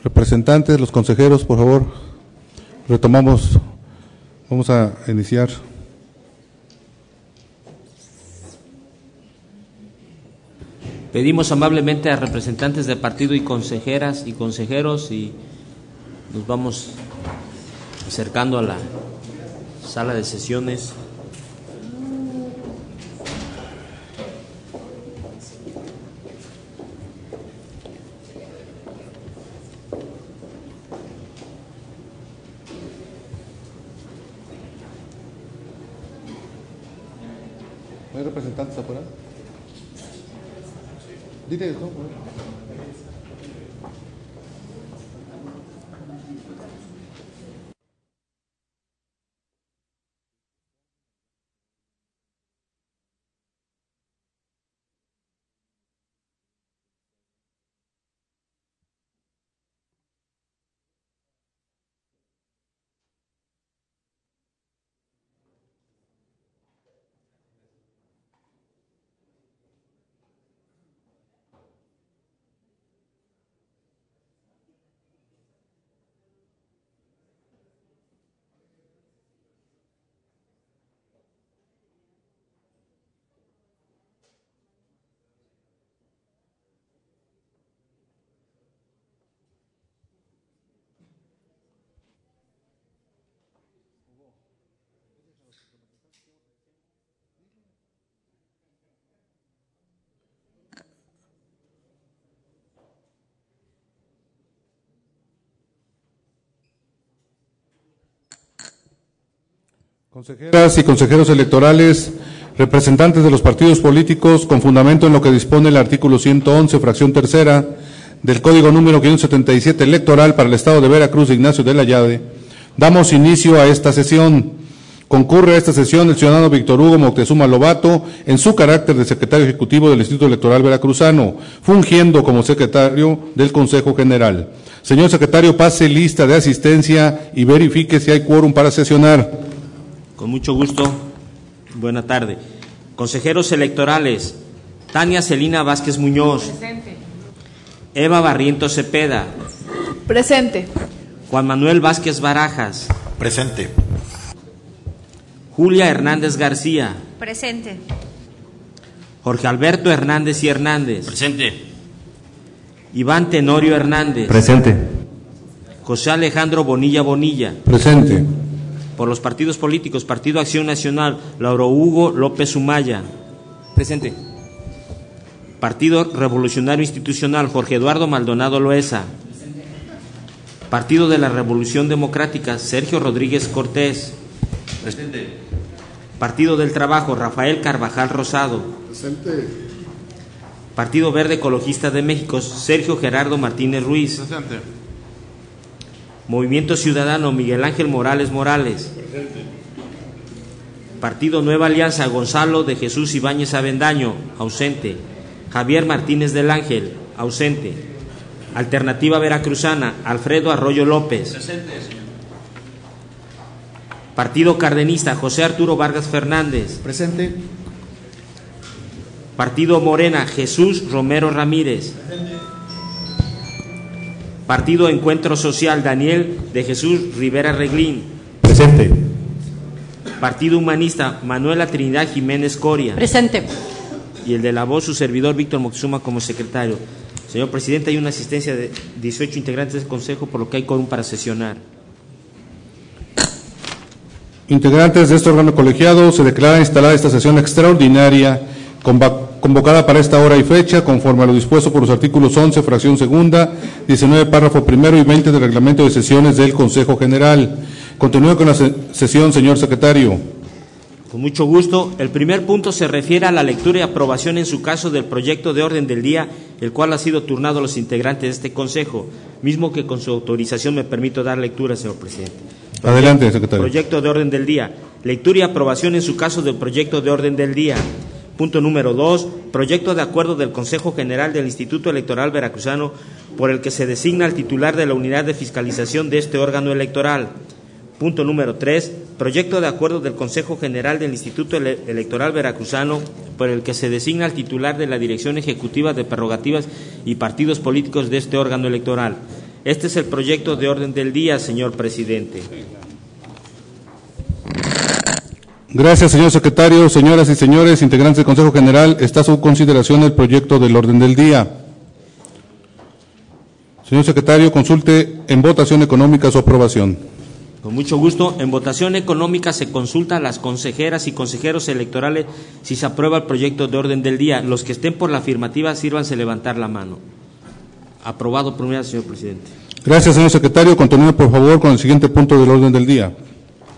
Representantes, los consejeros, por favor, retomamos, vamos a iniciar. Pedimos amablemente a representantes de partido y consejeras y consejeros y nos vamos acercando a la sala de sesiones. ¿No hay representantes afuera? Dile eso. Consejeras y consejeros electorales, representantes de los partidos políticos, con fundamento en lo que dispone el artículo 111, fracción tercera, del Código número 577 electoral para el Estado de Veracruz, Ignacio de la Llave, damos inicio a esta sesión. Concurre a esta sesión el ciudadano Víctor Hugo Moctezuma Lobato en su carácter de secretario ejecutivo del Instituto Electoral Veracruzano, fungiendo como secretario del Consejo General. Señor secretario, pase lista de asistencia y verifique si hay quórum para sesionar. Con mucho gusto, buena tarde. Consejeros electorales, Tania Celina Vázquez Muñoz. Presente. Eva Barrientos Cepeda. Presente. Juan Manuel Vázquez Barajas. Presente. Julia Hernández García. Presente. Jorge Alberto Hernández y Hernández. Presente. Iván Tenorio Hernández. Presente. José Alejandro Bonilla Bonilla. Presente. Por los partidos políticos, Partido Acción Nacional, Lauro Hugo López Humaya. Presente. Partido Revolucionario Institucional, Jorge Eduardo Maldonado Loesa. Presente. Partido de la Revolución Democrática, Sergio Rodríguez Cortés. Presente. Partido del Trabajo, Rafael Carvajal Rosado. Presente. Partido Verde Ecologista de México, Sergio Gerardo Martínez Ruiz. Presente. Movimiento Ciudadano, Miguel Ángel Morales Morales. Presente. Partido Nueva Alianza, Gonzalo de Jesús Ibáñez Avendaño, ausente. Javier Martínez del Ángel, ausente. Alternativa Veracruzana, Alfredo Arroyo López. Presente, señor. Partido Cardenista, José Arturo Vargas Fernández. Presente. Partido Morena, Jesús Romero Ramírez. Partido Encuentro Social, Daniel de Jesús Rivera Reglín. Presente. Partido Humanista, Manuela Trinidad Jiménez Coria. Presente. Y el de la voz, su servidor Víctor Moctezuma como secretario. Señor presidente, hay una asistencia de 18 integrantes del Consejo, por lo que hay quórum para sesionar. Integrantes de este órgano colegiado, se declara instalada esta sesión extraordinaria convocada para esta hora y fecha, conforme a lo dispuesto por los artículos 11, fracción segunda, 19, párrafo primero y 20 del reglamento de sesiones del Consejo General. Continúe con la sesión, señor secretario. Con mucho gusto. El primer punto se refiere a la lectura y aprobación en su caso del proyecto de orden del día, el cual ha sido turnado a los integrantes de este Consejo, mismo que con su autorización me permito dar lectura, señor presidente. Adelante, secretario. Proyecto de orden del día. Lectura y aprobación en su caso del proyecto de orden del día. Punto número 2. Proyecto de acuerdo del Consejo General del Instituto Electoral Veracruzano por el que se designa al titular de la unidad de fiscalización de este órgano electoral. Punto número 3. Proyecto de acuerdo del Consejo General del Instituto Electoral Veracruzano por el que se designa al titular de la Dirección Ejecutiva de Prerrogativas y Partidos Políticos de este órgano electoral. Este es el proyecto de orden del día, señor presidente. Gracias, señor secretario. Señoras y señores, integrantes del Consejo General, está a su consideración el proyecto del orden del día. Señor secretario, consulte en votación económica su aprobación. Con mucho gusto. En votación económica se consulta a las consejeras y consejeros electorales si se aprueba el proyecto de orden del día. Los que estén por la afirmativa, sírvanse levantar la mano. Aprobado por unanimidad, señor presidente. Gracias, señor secretario. Continúe, por favor, con el siguiente punto del orden del día.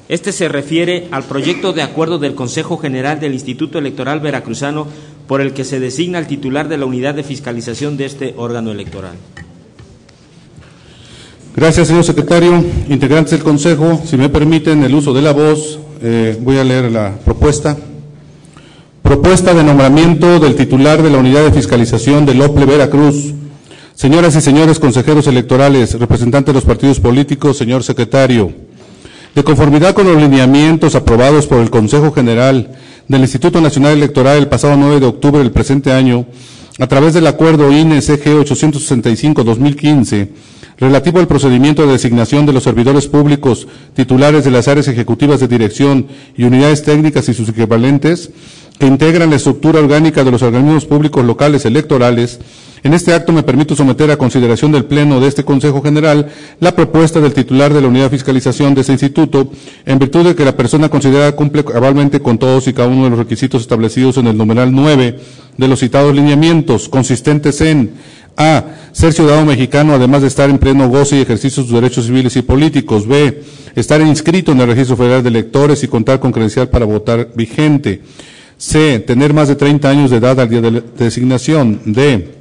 Este se refiere al proyecto de acuerdo del Consejo General del Instituto Electoral Veracruzano por el que se designa el titular de la unidad de fiscalización de este órgano electoral. Gracias, señor secretario. Integrantes del Consejo, si me permiten el uso de la voz, voy a leer la propuesta. Propuesta de nombramiento del titular de la unidad de fiscalización del OPLE Veracruz. Señoras y señores consejeros electorales, representantes de los partidos políticos, señor secretario, de conformidad con los lineamientos aprobados por el Consejo General del Instituto Nacional Electoral el pasado 9 de octubre del presente año, a través del acuerdo INE-CG 865-2015, relativo al procedimiento de designación de los servidores públicos titulares de las áreas ejecutivas de dirección y unidades técnicas y sus equivalentes que integran la estructura orgánica de los organismos públicos locales electorales, en este acto me permito someter a consideración del Pleno de este Consejo General la propuesta del titular de la unidad de fiscalización de ese instituto, en virtud de que la persona considerada cumple cabalmente con todos y cada uno de los requisitos establecidos en el numeral 9 de los citados lineamientos, consistentes en: A. Ser ciudadano mexicano, además de estar en pleno goce y ejercicio de sus derechos civiles y políticos. B. Estar inscrito en el Registro Federal de Electores y contar con credencial para votar vigente. C. Tener más de 30 años de edad al día de la designación. D.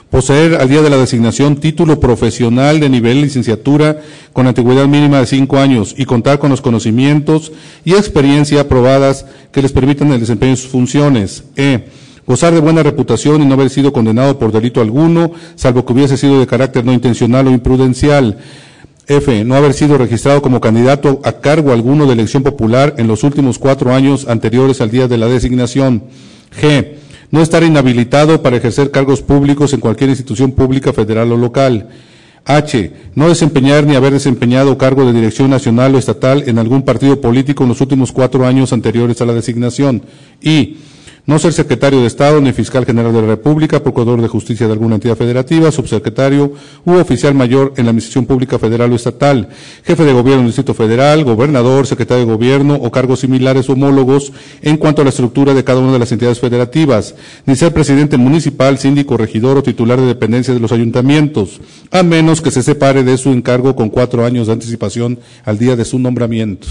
Poseer al día de la designación título profesional de nivel licenciatura con antigüedad mínima de 5 años y contar con los conocimientos y experiencia aprobadas que les permitan el desempeño de sus funciones. E. Gozar de buena reputación y no haber sido condenado por delito alguno, salvo que hubiese sido de carácter no intencional o imprudencial. F. No haber sido registrado como candidato a cargo alguno de elección popular en los últimos 4 años anteriores al día de la designación. G. No estar inhabilitado para ejercer cargos públicos en cualquier institución pública, federal o local. H. No desempeñar ni haber desempeñado cargo de dirección nacional o estatal en algún partido político en los últimos 4 años anteriores a la designación. I. No ser secretario de Estado ni fiscal general de la República, procurador de justicia de alguna entidad federativa, subsecretario u oficial mayor en la administración pública federal o estatal, jefe de gobierno del Distrito Federal, gobernador, secretario de gobierno o cargos similares o homólogos en cuanto a la estructura de cada una de las entidades federativas, ni ser presidente municipal, síndico, regidor o titular de dependencia de los ayuntamientos, a menos que se separe de su encargo con 4 años de anticipación al día de su nombramiento.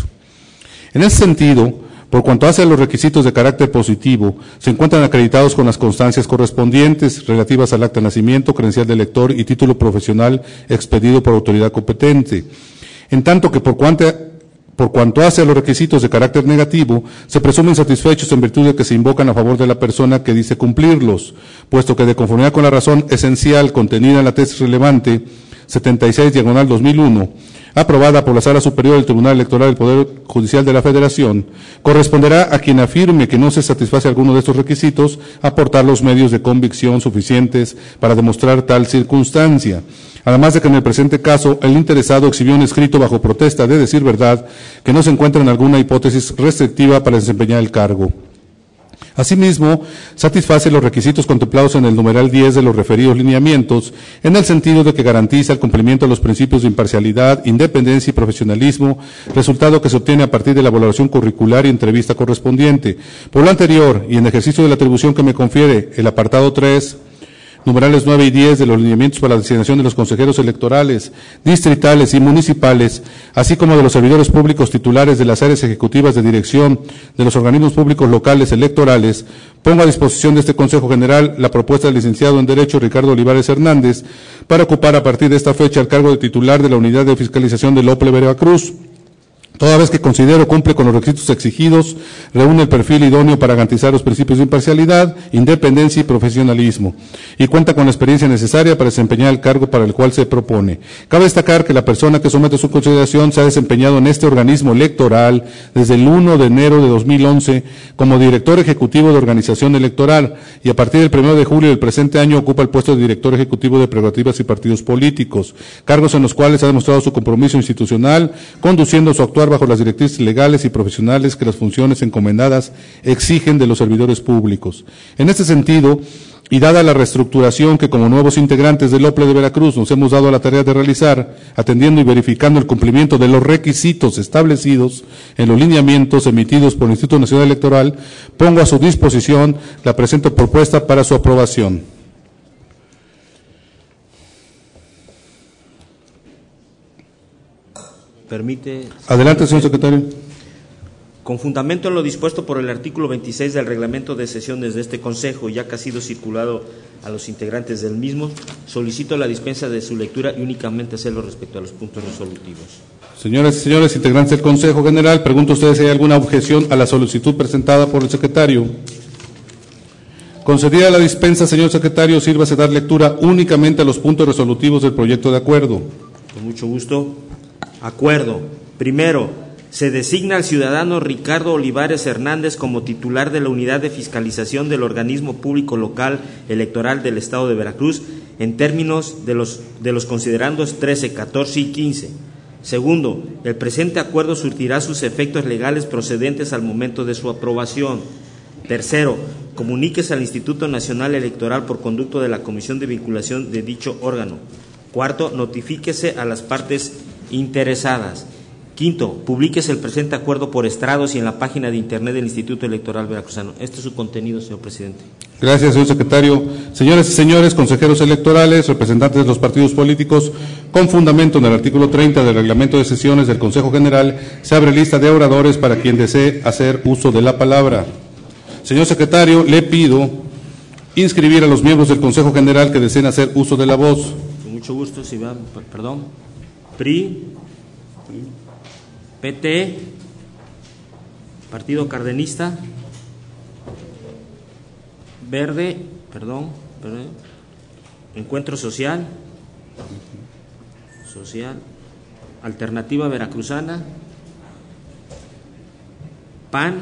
En ese sentido, por cuanto hace a los requisitos de carácter positivo, se encuentran acreditados con las constancias correspondientes relativas al acta de nacimiento, credencial de elector y título profesional expedido por autoridad competente. En tanto que por cuanto hace a los requisitos de carácter negativo, se presumen satisfechos en virtud de que se invocan a favor de la persona que dice cumplirlos, puesto que de conformidad con la razón esencial contenida en la tesis relevante 76/2001, aprobada por la Sala Superior del Tribunal Electoral del Poder Judicial de la Federación, corresponderá a quien afirme que no se satisface alguno de estos requisitos aportar los medios de convicción suficientes para demostrar tal circunstancia. Además de que en el presente caso el interesado exhibió un escrito bajo protesta de decir verdad que no se encuentra en alguna hipótesis restrictiva para desempeñar el cargo. Asimismo, satisface los requisitos contemplados en el numeral 10 de los referidos lineamientos, en el sentido de que garantiza el cumplimiento de los principios de imparcialidad, independencia y profesionalismo, resultado que se obtiene a partir de la valoración curricular y entrevista correspondiente. Por lo anterior, y en ejercicio de la atribución que me confiere el apartado 3, numerales 9 y 10 de los lineamientos para la designación de los consejeros electorales, distritales y municipales, así como de los servidores públicos titulares de las áreas ejecutivas de dirección de los organismos públicos locales electorales, pongo a disposición de este Consejo General la propuesta del licenciado en Derecho Ricardo Olivares Hernández para ocupar a partir de esta fecha el cargo de titular de la Unidad de Fiscalización del OPLE Veracruz, toda vez que considero cumple con los requisitos exigidos, reúne el perfil idóneo para garantizar los principios de imparcialidad, independencia y profesionalismo, y cuenta con la experiencia necesaria para desempeñar el cargo para el cual se propone. Cabe destacar que la persona que somete su consideración se ha desempeñado en este organismo electoral desde el 1 de enero de 2011 como director ejecutivo de organización electoral, y a partir del 1 de julio del presente año ocupa el puesto de director ejecutivo de prerrogativas y partidos políticos, cargos en los cuales ha demostrado su compromiso institucional, conduciendo su actuar bajo las directrices legales y profesionales que las funciones encomendadas exigen de los servidores públicos. En este sentido, y dada la reestructuración que como nuevos integrantes del OPLE de Veracruz nos hemos dado a la tarea de realizar, atendiendo y verificando el cumplimiento de los requisitos establecidos en los lineamientos emitidos por el Instituto Nacional Electoral, pongo a su disposición la presente propuesta para su aprobación. Permite. Adelante, señor secretario. Con fundamento en lo dispuesto por el artículo 26 del reglamento de sesiones de este Consejo, ya que ha sido circulado a los integrantes del mismo, solicito la dispensa de su lectura y únicamente hacerlo respecto a los puntos resolutivos. Señoras y señores integrantes del Consejo General, pregunto a ustedes si hay alguna objeción a la solicitud presentada por el secretario. Concedida la dispensa, señor secretario, sírvase dar lectura únicamente a los puntos resolutivos del proyecto de acuerdo. Con mucho gusto. Acuerdo. Primero, se designa al ciudadano Ricardo Olivares Hernández como titular de la Unidad de Fiscalización del Organismo Público Local Electoral del Estado de Veracruz en términos de los considerandos 13, 14 y 15. Segundo, el presente acuerdo surtirá sus efectos legales procedentes al momento de su aprobación. Tercero, comuníquese al Instituto Nacional Electoral por conducto de la Comisión de Vinculación de dicho órgano. Cuarto, notifíquese a las partes interesadas. Quinto, publíquese el presente acuerdo por estrados y en la página de internet del Instituto Electoral Veracruzano. Este es su contenido, señor presidente. Gracias, señor secretario. Señoras y señores consejeros electorales, representantes de los partidos políticos, con fundamento en el artículo 30 del reglamento de sesiones del Consejo General, se abre lista de oradores para quien desee hacer uso de la palabra. Señor secretario, le pido inscribir a los miembros del Consejo General que deseen hacer uso de la voz. Con mucho gusto, si van, perdón. PRI, PT, Partido Cardenista, Verde, Encuentro Social, Alternativa Veracruzana, PAN,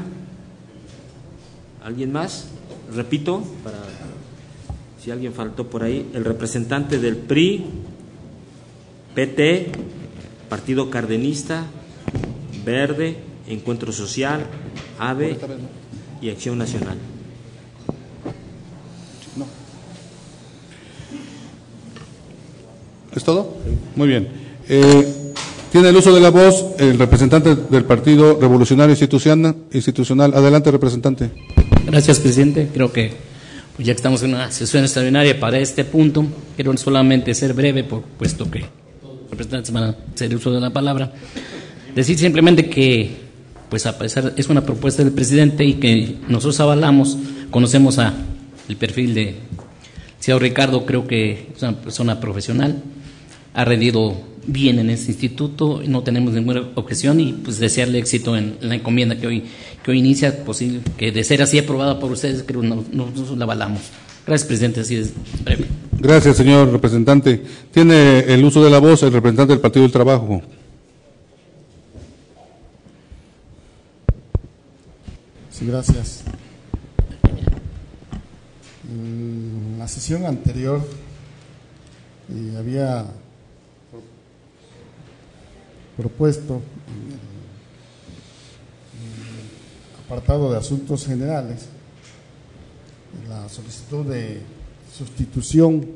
¿alguien más? Repito, para si alguien faltó por ahí, el representante del PRI, PT, Partido Cardenista, Verde, Encuentro Social, AVE y Acción Nacional. No. ¿Es todo? Muy bien. Tiene el uso de la voz el representante del Partido Revolucionario Institucional. Adelante, representante. Gracias, presidente. Creo que ya que estamos en una sesión extraordinaria para este punto, quiero solamente ser breve, puesto que los representantes van a hacer uso de la palabra. Decir simplemente que, pues a pesar, es una propuesta del presidente y que nosotros avalamos, conocemos el perfil de señor Ricardo, creo que es una persona profesional, ha rendido bien en este instituto, no tenemos ninguna objeción y pues desearle éxito en la encomienda que hoy inicia, posible que de ser así aprobada por ustedes, creo que nosotros la avalamos. Gracias, presidente, así es breve. Gracias, señor representante. Tiene el uso de la voz el representante del Partido del Trabajo. Sí, gracias. En la sesión anterior había propuesto en el apartado de asuntos generales la solicitud de sustitución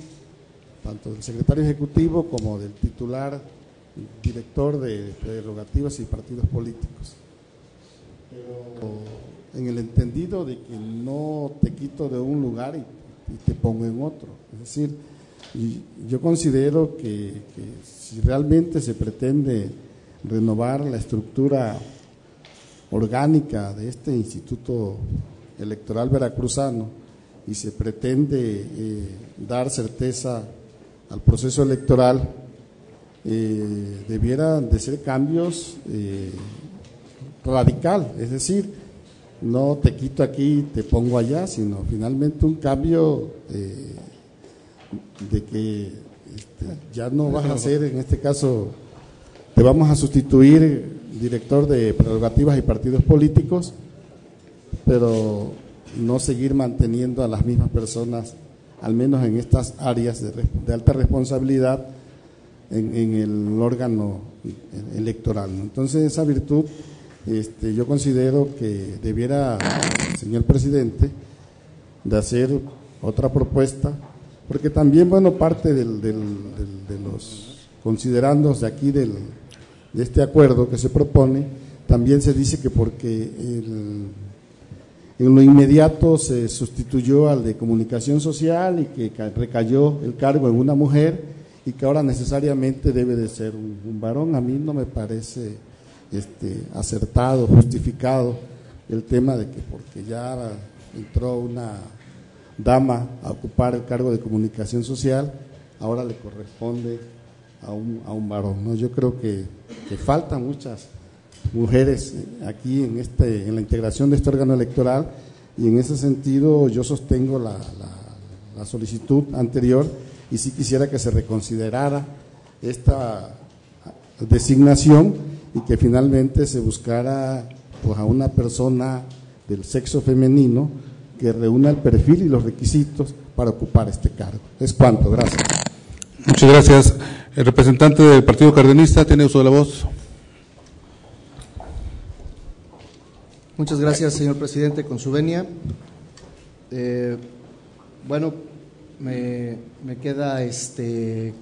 tanto del secretario ejecutivo como del titular director de prerrogativas y partidos políticos, pero en el entendido de que no te quito de un lugar y te pongo en otro. Es decir, yo considero que si realmente se pretende renovar la estructura orgánica de este Instituto Electoral Veracruzano y se pretende dar certeza al proceso electoral, debieran de ser cambios radical, es decir, no te quito aquí, te pongo allá, sino finalmente un cambio de que ya no vas a ser, en este caso, te vamos a sustituir director de prerrogativas y partidos políticos, pero no seguir manteniendo a las mismas personas, al menos en estas áreas de alta responsabilidad en el órgano electoral, ¿no? Entonces, esa virtud, yo considero que debiera, señor presidente, de hacer otra propuesta, porque también, bueno, parte de los considerandos de aquí de este acuerdo que se propone, también se dice que porque en lo inmediato se sustituyó al de comunicación social y que recayó el cargo en una mujer y que ahora necesariamente debe de ser un varón. A mí no me parece acertado, justificado el tema de que porque ya entró una dama a ocupar el cargo de comunicación social, ahora le corresponde a un varón, ¿no? Yo creo que faltan muchas mujeres aquí en la integración de este órgano electoral, y en ese sentido yo sostengo la solicitud anterior y sí quisiera que se reconsiderara esta designación y que finalmente se buscara pues a una persona del sexo femenino que reúna el perfil y los requisitos para ocupar este cargo. Es cuanto, gracias. Muchas gracias. El representante del Partido Cardenista tiene uso de la voz. Muchas gracias, señor presidente, con su venia. Bueno, me queda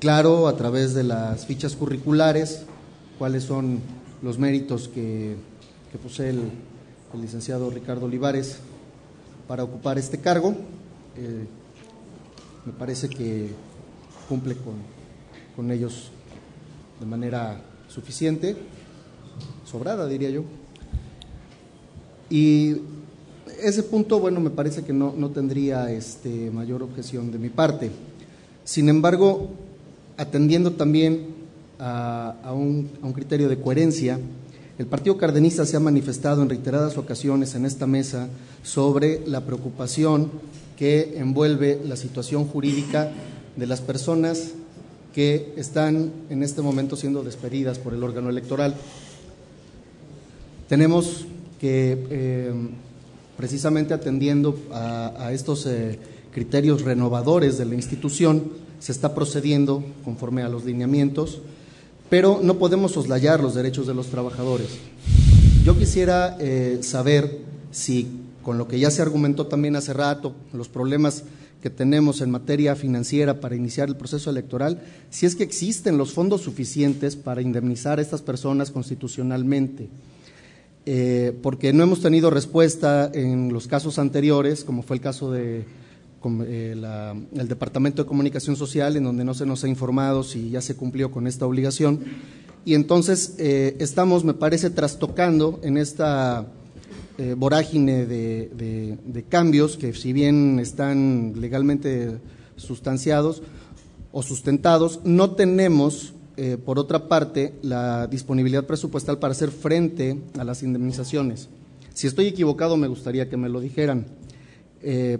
claro a través de las fichas curriculares cuáles son los méritos que posee el licenciado Ricardo Olivares para ocupar este cargo. Me parece que cumple con ellos de manera suficiente, sobrada diría yo, y ese punto, bueno, me parece que no tendría mayor objeción de mi parte. Sin embargo, atendiendo también a un criterio de coherencia, el Partido Cardenista se ha manifestado en reiteradas ocasiones en esta mesa sobre la preocupación que envuelve la situación jurídica de las personas que están en este momento siendo despedidas por el órgano electoral. Tenemos que, precisamente atendiendo a estos criterios renovadores de la institución, se está procediendo conforme a los lineamientos, pero no podemos soslayar los derechos de los trabajadores. Yo quisiera saber si, con lo que ya se argumentó también hace rato, los problemas que tenemos en materia financiera para iniciar el proceso electoral, si es que existen los fondos suficientes para indemnizar a estas personas constitucionalmente, porque no hemos tenido respuesta en los casos anteriores, como fue el caso de el Departamento de Comunicación Social, en donde no se nos ha informado si ya se cumplió con esta obligación, y entonces estamos, me parece, trastocando en esta vorágine de cambios que, si bien están legalmente sustanciados o sustentados, no tenemos, por otra parte, la disponibilidad presupuestal para hacer frente a las indemnizaciones. Si estoy equivocado, me gustaría que me lo dijeran,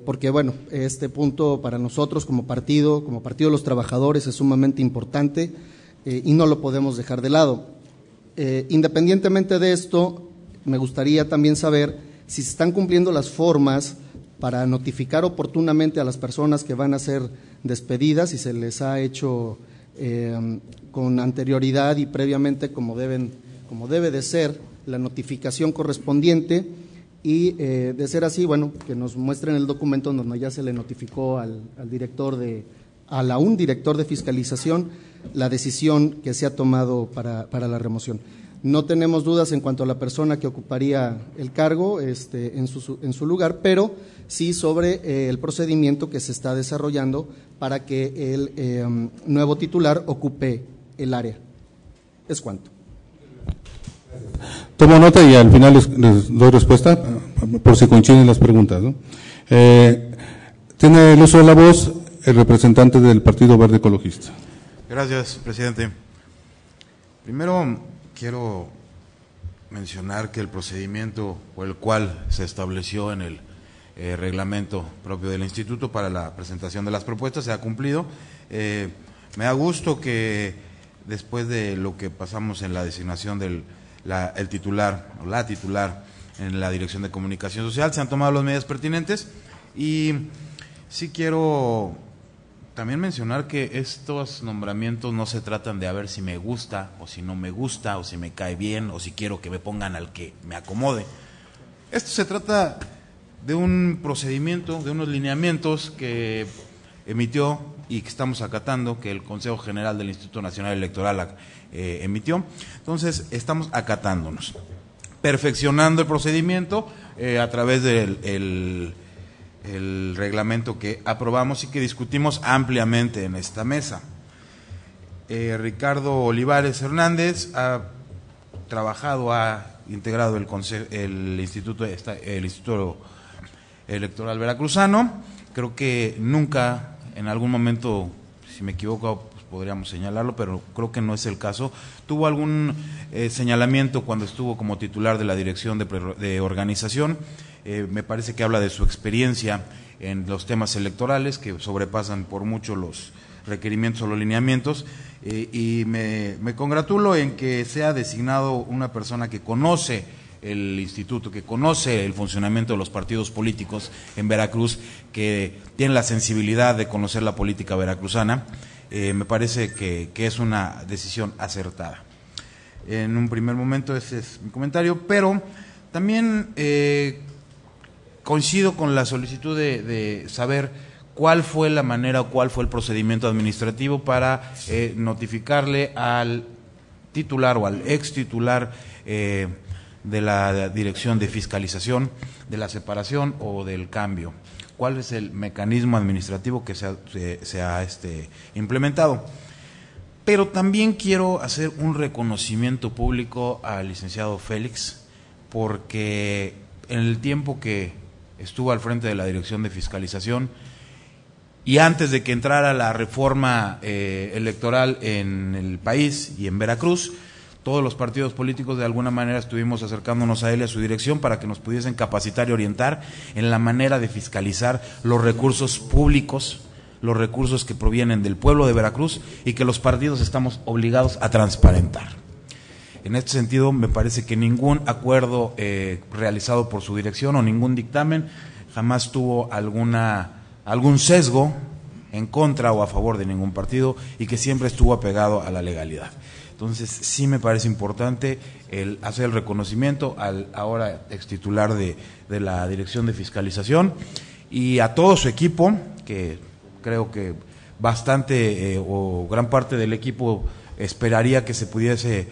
porque, bueno, este punto para nosotros como Partido de los Trabajadores, es sumamente importante y no lo podemos dejar de lado. Independientemente de esto, me gustaría también saber si se están cumpliendo las formas para notificar oportunamente a las personas que van a ser despedidas, si se les ha hecho con anterioridad y previamente como debe de ser la notificación correspondiente, y de ser así, bueno, que nos muestren el documento donde ya se le notificó a un director de fiscalización la decisión que se ha tomado para la remoción. No tenemos dudas en cuanto a la persona que ocuparía el cargo en su lugar, pero sí sobre el procedimiento que se está desarrollando para que el nuevo titular ocupe el área. Es cuanto. Tomo nota y al final les doy respuesta, por si coinciden las preguntas, ¿no? Tiene el uso de la voz el representante del Partido Verde Ecologista. Gracias, presidente. Primero quiero mencionar que el procedimiento por el cual se estableció en el reglamento propio del instituto para la presentación de las propuestas se ha cumplido. Me da gusto que después de lo que pasamos en la designación del el titular o la titular en la Dirección de Comunicación Social, se han tomado las medidas pertinentes, y sí quiero también mencionar que estos nombramientos no se tratan de a ver si me gusta o si no me gusta, o si me cae bien, o si quiero que me pongan al que me acomode. Esto se trata de un procedimiento, de unos lineamientos que emitió y que estamos acatando, que el Consejo General del Instituto Nacional Electoral emitió. Entonces, estamos acatándonos, perfeccionando el procedimiento a través del el reglamento que aprobamos y que discutimos ampliamente en esta mesa. Ricardo Olivares Hernández ha trabajado, ha integrado el Instituto Electoral Veracruzano. Creo que nunca, en algún momento, si me equivoco, pues podríamos señalarlo, pero creo que no es el caso, tuvo algún señalamiento cuando estuvo como titular de la Dirección de Organización. Me parece que habla de su experiencia en los temas electorales, que sobrepasan por mucho los requerimientos o los lineamientos, y me congratulo en que sea designado una persona que conoce el instituto, que conoce el funcionamiento de los partidos políticos en Veracruz, que tiene la sensibilidad de conocer la política veracruzana. Me parece que es una decisión acertada. En un primer momento ese es mi comentario, pero también coincido con la solicitud de saber cuál fue la manera o cuál fue el procedimiento administrativo para notificarle al titular o al ex titular de la Dirección de Fiscalización de la separación o del cambio. ¿Cuál es el mecanismo administrativo que se ha implementado? Pero también quiero hacer un reconocimiento público al licenciado Félix, porque en el tiempo que estuvo al frente de la Dirección de Fiscalización y antes de que entrara la reforma electoral en el país y en Veracruz, todos los partidos políticos de alguna manera estuvimos acercándonos a él y a su dirección para que nos pudiesen capacitar y orientar en la manera de fiscalizar los recursos públicos, los recursos que provienen del pueblo de Veracruz y que los partidos estamos obligados a transparentar. En este sentido, me parece que ningún acuerdo realizado por su dirección o ningún dictamen jamás tuvo algún sesgo en contra o a favor de ningún partido, y que siempre estuvo apegado a la legalidad. Entonces, sí me parece importante el hacer el reconocimiento al ahora extitular de la Dirección de Fiscalización y a todo su equipo, que creo que bastante o gran parte del equipo esperaría que se pudiese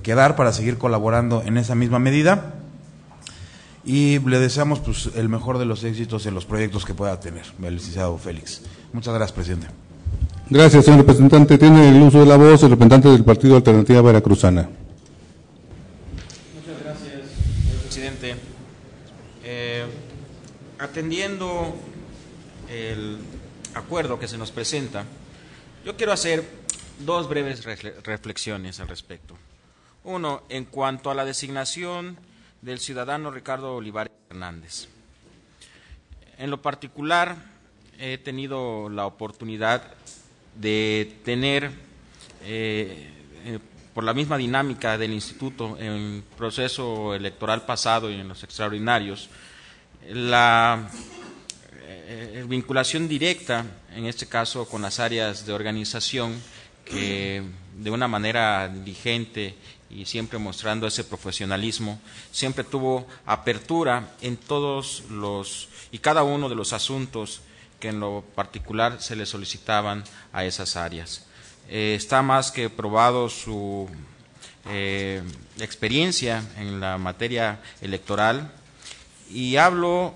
quedar para seguir colaborando en esa misma medida, y le deseamos pues el mejor de los éxitos en los proyectos que pueda tener el licenciado Félix. Muchas gracias, presidente. Gracias, señor representante. Tiene el uso de la voz el representante del Partido Alternativa Veracruzana. Muchas gracias, señor presidente. Atendiendo el acuerdo que se nos presenta, yo quiero hacer dos breves reflexiones al respecto. Uno, en cuanto a la designación del ciudadano Ricardo Olivares Hernández. En lo particular, he tenido la oportunidad de tener, por la misma dinámica del instituto, en el proceso electoral pasado y en los extraordinarios, la vinculación directa, en este caso con las áreas de organización, que de una manera diligente y siempre mostrando ese profesionalismo, siempre tuvo apertura en todos y cada uno de los asuntos que en lo particular se le solicitaban a esas áreas. Está más que probado su experiencia en la materia electoral, y hago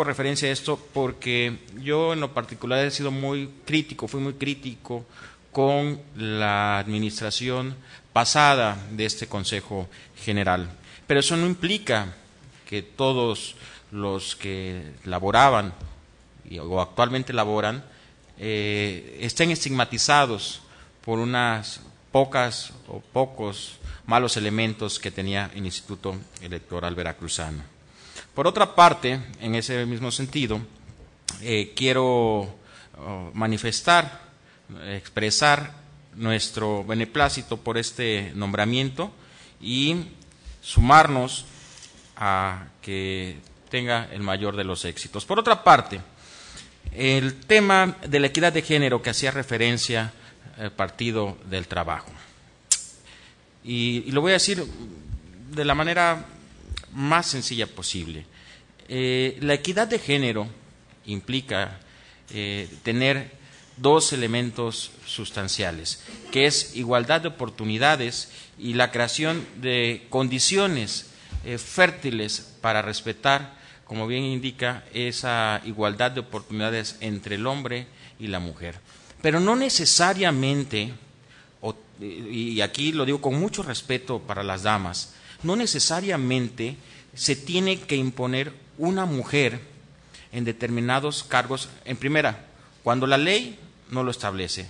referencia a esto porque yo en lo particular he sido fui muy crítico con la administración pasada de este Consejo General. Pero eso no implica que todos los que laboraban o actualmente laboran estén estigmatizados por unas pocas o pocos malos elementos que tenía el Instituto Electoral Veracruzano. Por otra parte, en ese mismo sentido, quiero manifestar, expresar nuestro beneplácito por este nombramiento y sumarnos a que tenga el mayor de los éxitos. Por otra parte, el tema de la equidad de género que hacía referencia al Partido del Trabajo. Y lo voy a decir de la manera más sencilla posible. La equidad de género implica tener dos elementos sustanciales, que es igualdad de oportunidades y la creación de condiciones fértiles para respetar, como bien indica, esa igualdad de oportunidades entre el hombre y la mujer. Pero no necesariamente, y aquí lo digo con mucho respeto para las damas, no necesariamente se tiene que imponer una mujer en determinados cargos. En primera, cuando la ley no lo establece.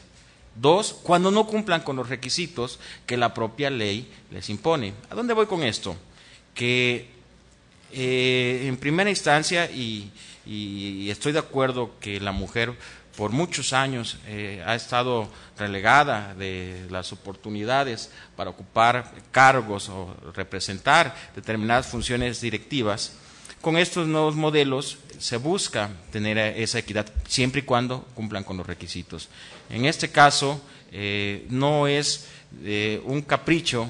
Dos, cuando no cumplan con los requisitos que la propia ley les impone. ¿A dónde voy con esto? Que en primera instancia, y estoy de acuerdo que la mujer por muchos años ha estado relegada de las oportunidades para ocupar cargos o representar determinadas funciones directivas. Con estos nuevos modelos se busca tener esa equidad siempre y cuando cumplan con los requisitos. En este caso, no es un capricho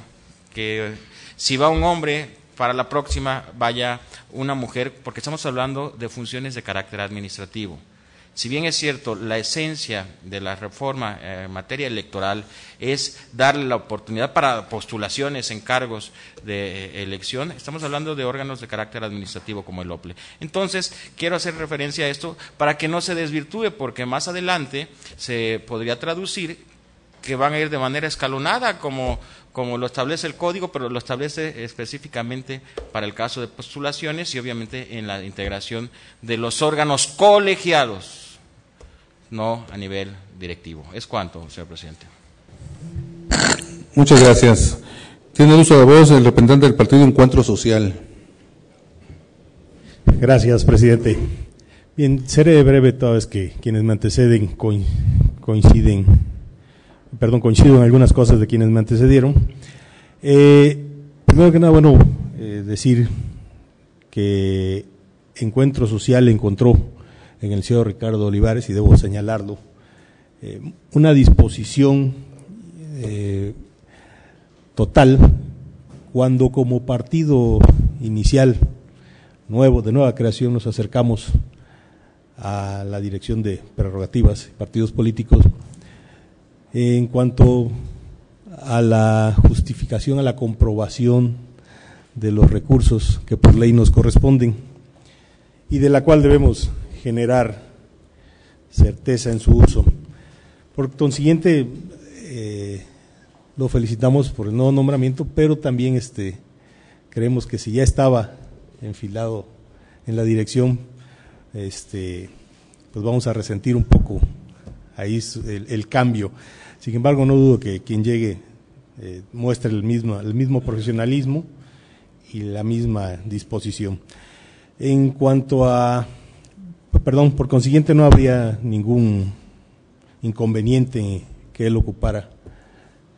que si va un hombre, para la próxima vaya una mujer, porque estamos hablando de funciones de carácter administrativo. Si bien es cierto, la esencia de la reforma en materia electoral es darle la oportunidad para postulaciones en cargos de elección, estamos hablando de órganos de carácter administrativo como el OPLE. Entonces, quiero hacer referencia a esto para que no se desvirtúe, porque más adelante se podría traducir que van a ir de manera escalonada, como lo establece el código, pero lo establece específicamente para el caso de postulaciones y obviamente en la integración de los órganos colegiados, no a nivel directivo. Es cuanto, señor presidente. Muchas gracias. Tiene el uso de voz el representante del Partido Encuentro Social. Gracias, presidente. Bien, seré breve toda vez que quienes me anteceden coincido en algunas cosas de quienes me antecedieron. Primero que nada, decir que Encuentro Social encontró en el señor Ricardo Olivares, y debo señalarlo, una disposición total cuando como partido inicial de nueva creación nos acercamos a la dirección de prerrogativas y partidos políticos. En cuanto a la justificación, a la comprobación de los recursos que por ley nos corresponden y de la cual debemos generar certeza en su uso. Por consiguiente, lo felicitamos por el nuevo nombramiento, pero también creemos que si ya estaba enfilado en la dirección, pues vamos a resentir un poco ahí el cambio. Sin embargo, no dudo que quien llegue muestre el mismo profesionalismo y la misma disposición. En cuanto por consiguiente no habría ningún inconveniente que él ocupara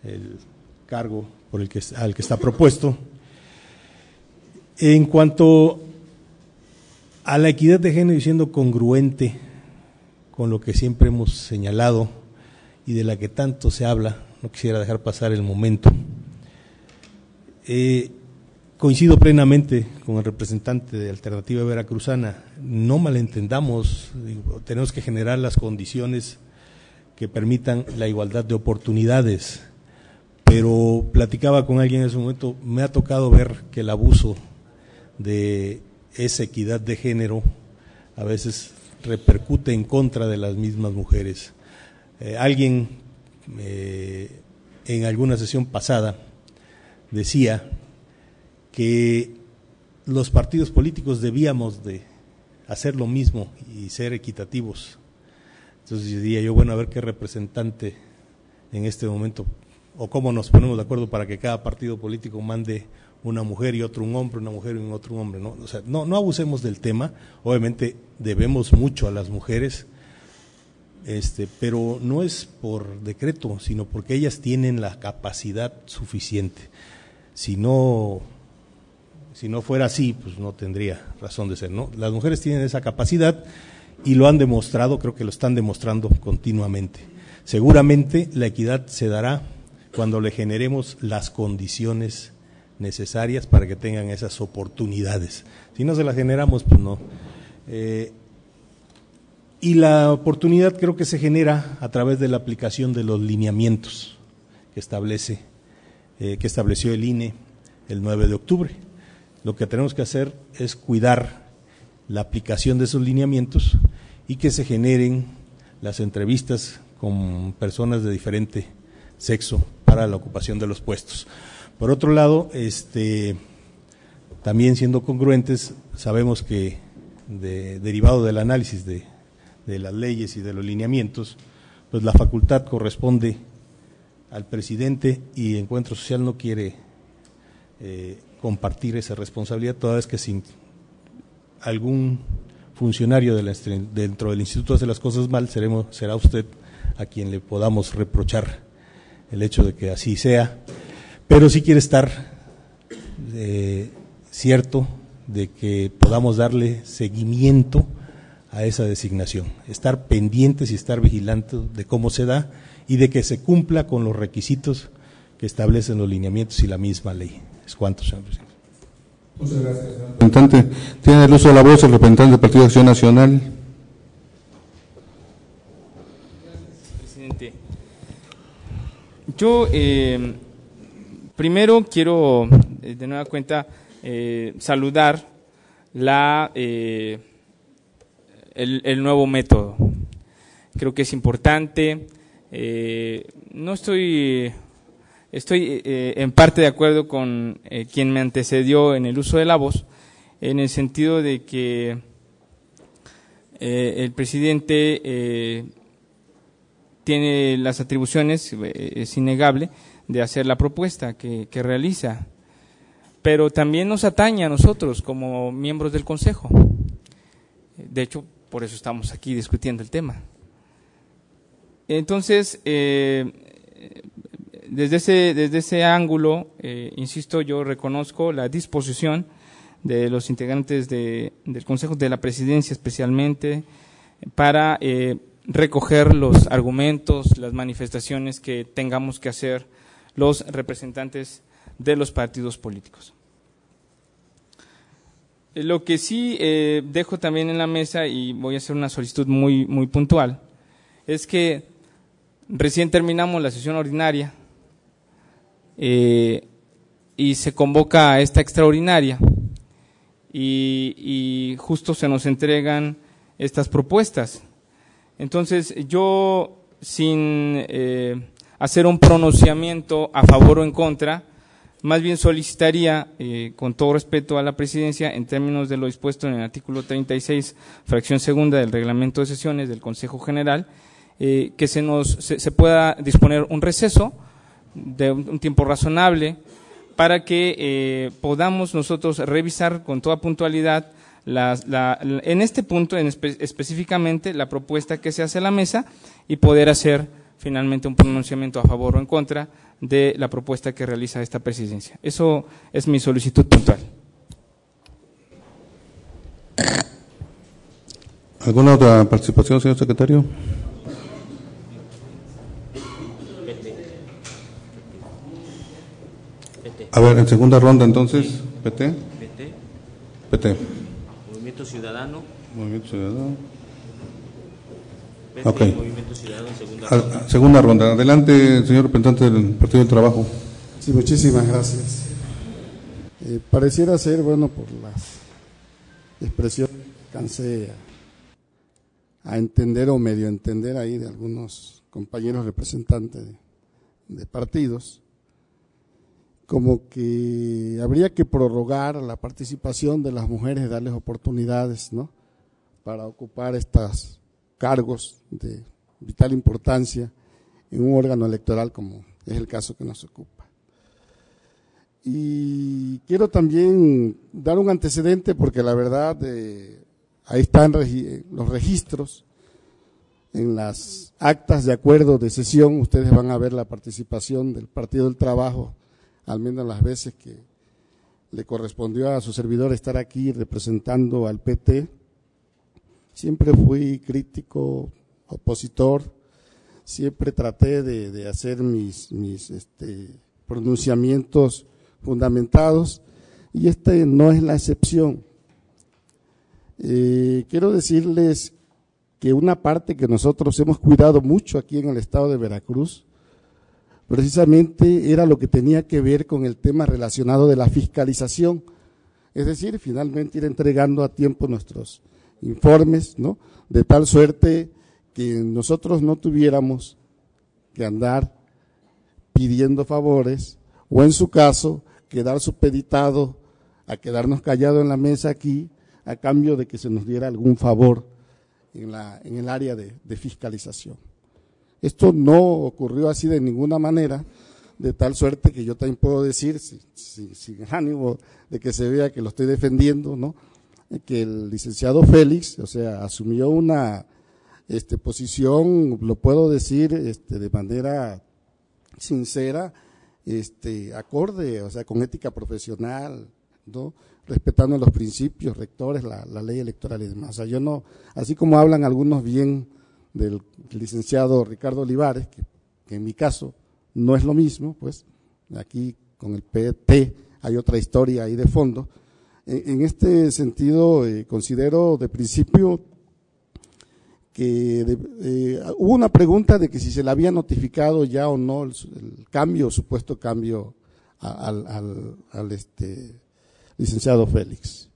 el cargo al que está propuesto. En cuanto a la equidad de género, y siendo congruente con lo que siempre hemos señalado y de la que tanto se habla, no quisiera dejar pasar el momento. Coincido plenamente con el representante de Alternativa Veracruzana, no malentendamos, tenemos que generar las condiciones que permitan la igualdad de oportunidades, pero platicaba con alguien en ese momento, me ha tocado ver que el abuso de esa equidad de género a veces repercute en contra de las mismas mujeres. Alguien en alguna sesión pasada decía que los partidos políticos debíamos de hacer lo mismo y ser equitativos. Entonces diría yo, a ver qué representante en este momento o cómo nos ponemos de acuerdo para que cada partido político mande una mujer y otro un hombre, una mujer y otro un hombre, ¿no? O sea, no abusemos del tema. Obviamente debemos mucho a las mujeres, pero no es por decreto, sino porque ellas tienen la capacidad suficiente. Si no fuera así, pues no tendría razón de ser, ¿no? Las mujeres tienen esa capacidad y lo han demostrado, creo que lo están demostrando continuamente. Seguramente la equidad se dará cuando le generemos las condiciones necesarias para que tengan esas oportunidades. Si no se las generamos, pues no. Y la oportunidad creo que se genera a través de la aplicación de los lineamientos que estableció el INE el 9 de octubre. Lo que tenemos que hacer es cuidar la aplicación de esos lineamientos y que se generen las entrevistas con personas de diferente sexo para la ocupación de los puestos. Por otro lado, también siendo congruentes, sabemos que derivado del análisis de las leyes y de los lineamientos, pues la facultad corresponde al presidente y Encuentro Social no quiere compartir esa responsabilidad, toda vez que sin algún funcionario dentro del instituto hace las cosas mal, será usted a quien le podamos reprochar el hecho de que así sea, pero sí quiere estar cierto de que podamos darle seguimiento a esa designación, estar pendientes y estar vigilantes de cómo se da y de que se cumpla con los requisitos que establecen los lineamientos y la misma ley. Es cuanto, señor presidente. Muchas gracias, señor representante. Tiene el uso de la voz el representante del Partido de Acción Nacional. Gracias, presidente. Yo primero quiero de nueva cuenta saludar el nuevo método. Creo que es importante. No estoy en parte de acuerdo con quien me antecedió en el uso de la voz, en el sentido de que el presidente tiene las atribuciones, es innegable, de hacer la propuesta que realiza, pero también nos atañe a nosotros como miembros del Consejo. De hecho, por eso estamos aquí discutiendo el tema. Entonces, desde ese ángulo, insisto, yo reconozco la disposición de los integrantes del Consejo, de la Presidencia especialmente, para recoger los argumentos, las manifestaciones que tengamos que hacer los representantes de los partidos políticos. Lo que sí dejo también en la mesa, y voy a hacer una solicitud muy, muy puntual, es que recién terminamos la sesión ordinaria y se convoca a esta extraordinaria y justo se nos entregan estas propuestas. Entonces yo, sin hacer un pronunciamiento a favor o en contra, más bien solicitaría, con todo respeto a la presidencia, en términos de lo dispuesto en el artículo 36, fracción segunda del reglamento de sesiones del Consejo General, que se pueda disponer un receso de un tiempo razonable para que podamos nosotros revisar con toda puntualidad en este punto específicamente la propuesta que se hace a la mesa y poder hacer finalmente un pronunciamiento a favor o en contra de la propuesta que realiza esta presidencia. Eso es mi solicitud puntual. ¿Alguna otra participación, señor secretario? A ver, en segunda ronda entonces, PT. PT. Movimiento Ciudadano. Movimiento Ciudadano. PT, Ok. Movimiento Ciudadano en segunda ronda. Segunda ronda. Adelante, señor representante del Partido del Trabajo. Sí, muchísimas gracias. Pareciera ser, bueno, por las expresiones que alcancé a entender o medio entender ahí de algunos compañeros representantes de partidos, como que habría que prorrogar la participación de las mujeres, darles oportunidades, ¿no?, para ocupar estos cargos de vital importancia en un órgano electoral como es el caso que nos ocupa. Y quiero también dar un antecedente porque la verdad ahí están los registros, en las actas de acuerdo de sesión, ustedes van a ver la participación del Partido del Trabajo, al menos las veces que le correspondió a su servidor estar aquí representando al PT. Siempre fui crítico, opositor, siempre traté de hacer mis pronunciamientos fundamentados y este no es la excepción. Quiero decirles que una parte que nosotros hemos cuidado mucho aquí en el estado de Veracruz, precisamente era lo que tenía que ver con el tema relacionado de la fiscalización, es decir, finalmente ir entregando a tiempo nuestros informes, ¿no? De tal suerte que nosotros no tuviéramos que andar pidiendo favores o en su caso quedar supeditado a quedarnos callados en la mesa aquí a cambio de que se nos diera algún favor en el área de fiscalización. Esto no ocurrió así de ninguna manera, de tal suerte que yo también puedo decir, sin ánimo de que se vea que lo estoy defendiendo, ¿no? Que el licenciado Félix, o sea, asumió una posición, lo puedo decir de manera sincera, acorde, o sea, con ética profesional, ¿no? Respetando los principios rectores, la ley electoral y demás. O sea, yo no, así como hablan algunos bien del licenciado Ricardo Olivares, que en mi caso no es lo mismo, pues aquí con el PT hay otra historia ahí de fondo. En este sentido, considero de principio que hubo una pregunta de que si se le había notificado ya o no el cambio, supuesto cambio al licenciado Félix,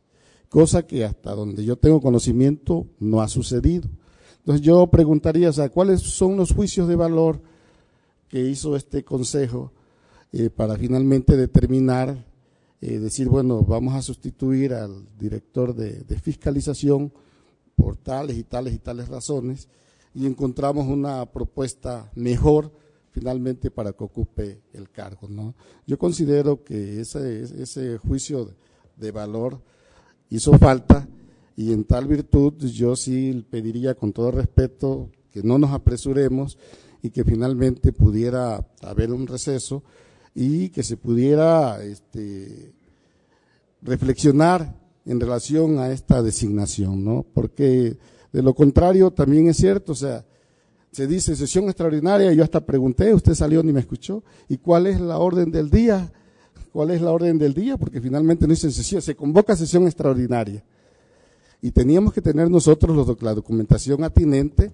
cosa que hasta donde yo tengo conocimiento no ha sucedido. Entonces yo preguntaría, o sea, ¿cuáles son los juicios de valor que hizo este consejo para finalmente determinar, decir, bueno, vamos a sustituir al director de fiscalización por tales y tales y tales razones y encontramos una propuesta mejor finalmente para que ocupe el cargo, ¿no? Yo considero que ese juicio de valor hizo falta y en tal virtud yo sí pediría con todo respeto que no nos apresuremos y que finalmente pudiera haber un receso y que se pudiera reflexionar en relación a esta designación, ¿no? Porque de lo contrario también es cierto, o sea, se dice sesión extraordinaria y yo hasta pregunté, usted salió ni me escuchó, ¿y cuál es la orden del día? ¿Cuál es la orden del día? Porque finalmente no dicen sesión, se convoca sesión extraordinaria. Y teníamos que tener nosotros la documentación atinente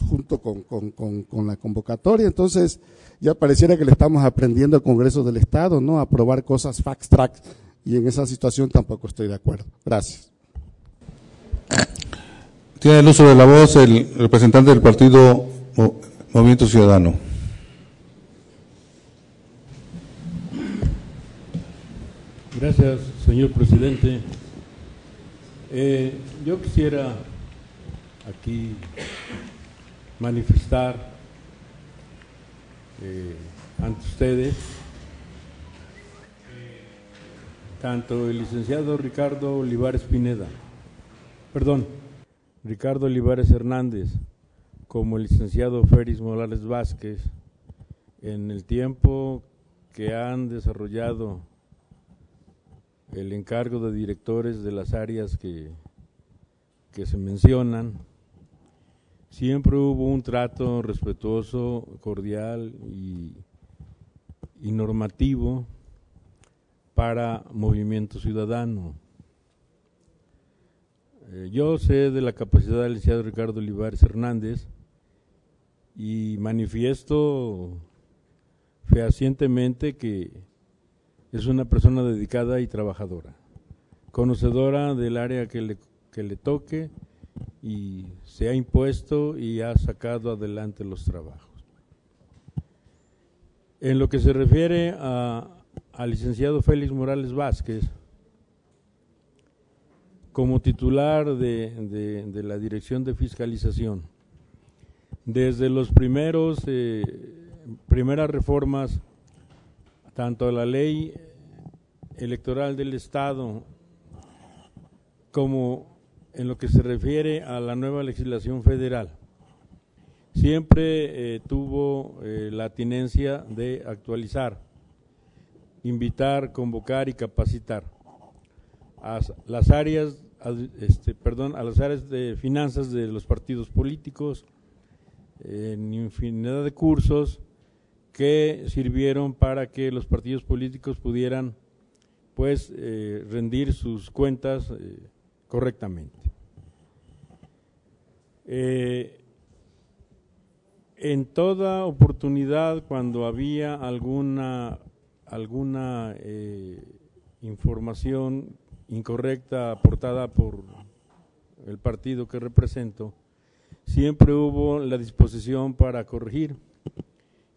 junto con la convocatoria. Entonces ya pareciera que le estamos aprendiendo al Congreso del Estado, ¿no? A aprobar cosas fast track y en esa situación tampoco estoy de acuerdo. Gracias. Tiene el uso de la voz el representante del partido Movimiento Ciudadano. Gracias, señor presidente. Yo quisiera aquí manifestar ante ustedes tanto el licenciado Ricardo Olivares Hernández, como el licenciado Félix Morales Vázquez, en el tiempo que han desarrollado el encargo de directores de las áreas que se mencionan, siempre hubo un trato respetuoso, cordial y normativo para Movimiento Ciudadano. Yo sé de la capacidad del licenciado Ricardo Olivares Hernández y manifiesto fehacientemente que es una persona dedicada y trabajadora, conocedora del área que le toque y se ha impuesto y ha sacado adelante los trabajos. En lo que se refiere al licenciado Félix Morales Vázquez, como titular de la Dirección de Fiscalización, desde los primeros primeras reformas tanto a la ley electoral del Estado como en lo que se refiere a la nueva legislación federal. Siempre tuvo la tinencia de actualizar, invitar, convocar y capacitar a las áreas, a las áreas de finanzas de los partidos políticos, en infinidad de cursos que sirvieron para que los partidos políticos pudieran pues rendir sus cuentas correctamente. En toda oportunidad, cuando había alguna información incorrecta aportada por el partido que represento, siempre hubo la disposición para corregir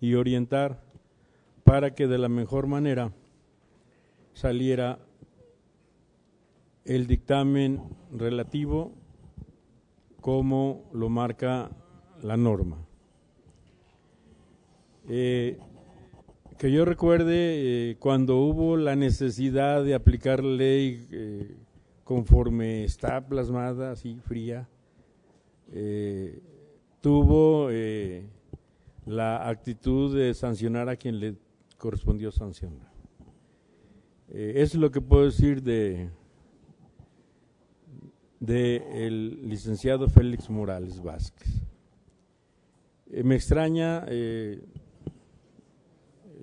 y orientar para que de la mejor manera saliera el dictamen relativo como lo marca la norma. Que yo recuerde, cuando hubo la necesidad de aplicar la ley conforme está plasmada, así fría, tuvo la actitud de sancionar a quien le correspondió sancionar. Eso es lo que puedo decir de el licenciado Félix Morales Vázquez. Me extraña,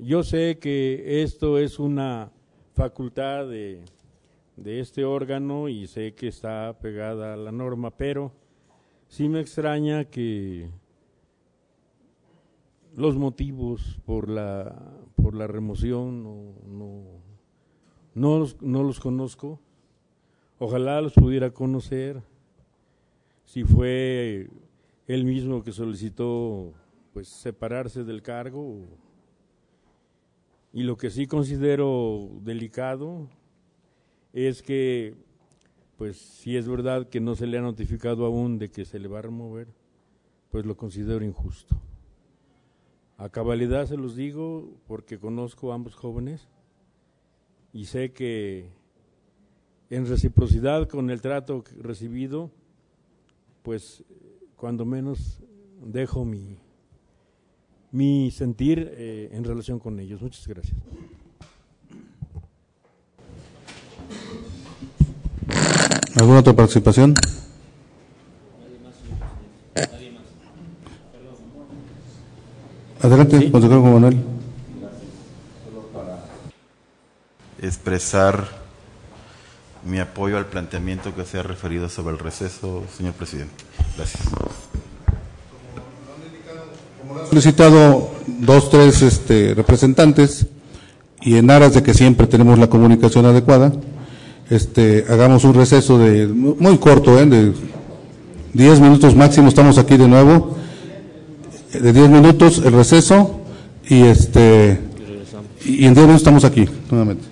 yo sé que esto es una facultad de este órgano y sé que está pegada a la norma, pero sí me extraña que los motivos por la remoción no los conozco. Ojalá los pudiera conocer, si fue él mismo que solicitó pues separarse del cargo. Y lo que sí considero delicado es que, pues si es verdad que no se le ha notificado aún de que se le va a remover, pues lo considero injusto. A cabalidad se los digo porque conozco a ambos jóvenes y sé que en reciprocidad con el trato recibido, pues cuando menos dejo mi sentir en relación con ellos. Muchas gracias. ¿Alguna otra participación? Adelante, consejero Juan Manuel. Solo para expresar mi apoyo al planteamiento que se ha referido sobre el receso, señor presidente. Gracias. Como lo han solicitado 2, 3 representantes, y en aras de que siempre tenemos la comunicación adecuada, hagamos un receso muy corto, de 10 minutos máximo. Estamos aquí de nuevo, de 10 minutos el receso, y en 10 minutos estamos aquí nuevamente.